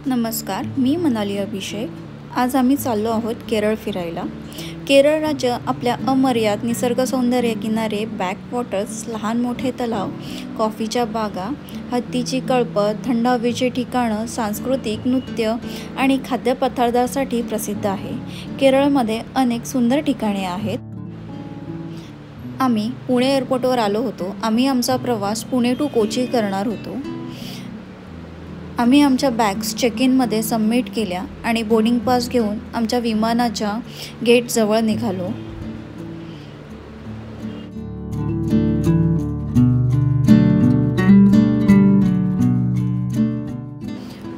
नमस्कार, मी मनाली अभिषेक। आज आम्ही चाललो आहोत केरळ फिरायला। केरळ राज्य आपल्या अमर्याद निसर्ग सौंदर्य, किनारे, बॅकवॉटर्स, लहान मोठे तलाव, कॉफीच्या बागा, हत्तीची कळपं, थंड हवेची ठिकाणं, सांस्कृतिक नृत्य आणि खाद्यपदार्थांसाठी प्रसिद्ध आहे। केरळमध्ये अनेक सुंदर ठिकाणे आहेत। आम्ही पुणे एअरपोर्टवर आलो होतो। आम्ही आमचा प्रवास पुणे टू कोची करणार होतो। आम्ही आमच्या बॅग्स चेक इनमध्ये सबमिट केल्या आणि बोर्डिंग पास घेऊन आमच्या विमानाच्या गेटजवळ निघालो।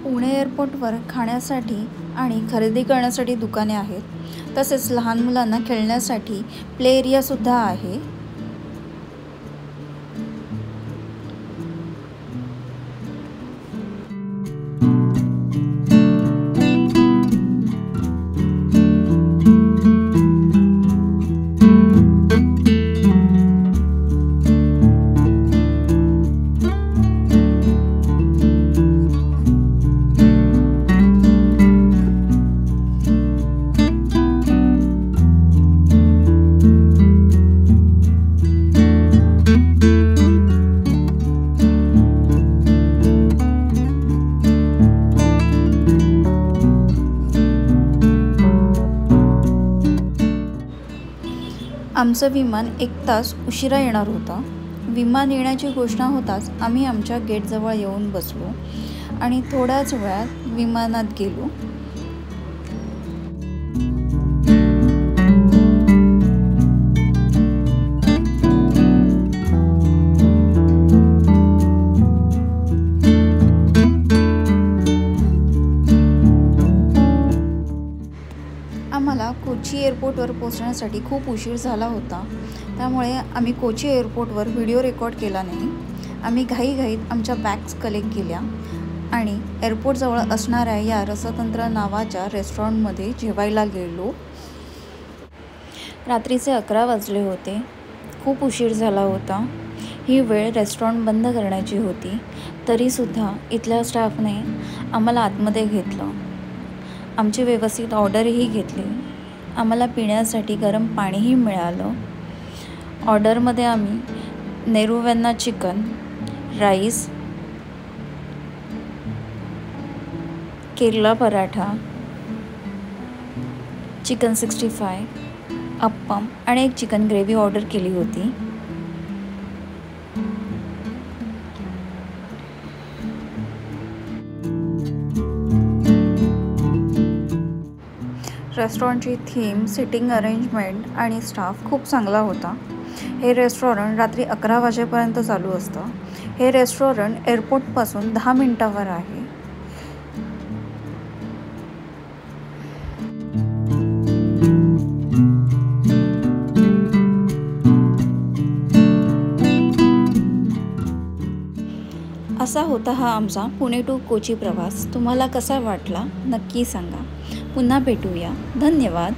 पुणे एअरपोर्टवर खाण्यासाठी आणि खरेदी करण्यासाठी दुकाने आहेत। तसेच लहान मुलांना खेळण्यासाठी प्ले एरिया सुद्धा आहे। आमचं विमान 1 तास उशिरा येणार होता। विमान येण्याची घोषणा होताच आम्ही आमच्या गेटजवळ येऊन बसलो आणि थोड्याच वेळात विमानात गेलो। आम्हाला कोची एअरपोर्टवर पोहोचण्यासाठी खूप उशीर झाला होता, त्यामुळे आम्ही कोची एअरपोर्टवर व्हिडिओ रेकॉर्ड केला नाही। आम्ही घाईघाईत आमच्या बॅग्स कलेक्ट केल्या आणि एअरपोर्टजवळ असणाऱ्या या रसतंत्र नावाच्या रेस्टॉरंटमध्ये जेवायला गेलो। रात्रीचे 11 वाजले होते। खूप उशीर झाला होता। ही वेळ रेस्टॉरंट बंद करण्याची होती, तरीसुद्धा इथल्या स्टाफने आम्हाला आतमध्ये घेतलं। आमची व्यवस्थित ऑर्डरही घेतली। आम्हाला पिण्यासाठी गरम पाणीही मिळालं। ऑर्डरमध्ये आम्ही Neruvenna chicken, rice, Kerala paratha, chicken 65, appam आणि एक चिकन ग्रेव्ही ऑर्डर केली होती। रेस्टॉरंटची थीम, सिटिंग अरेंजमेंट आणि स्टाफ खूप चांगला होता। हे रेस्टॉरंट रात्री 11 वाजेपर्यंत चालू असतं। हे रेस्टॉरंट एअरपोर्टपासून 10 मिनिटावर आहे। असा होता हा आमचा पुणे टू कोची प्रवास। तुम्हाला कसा वाटला नक्की सांगा। पुन्हा भेटूया। धन्यवाद।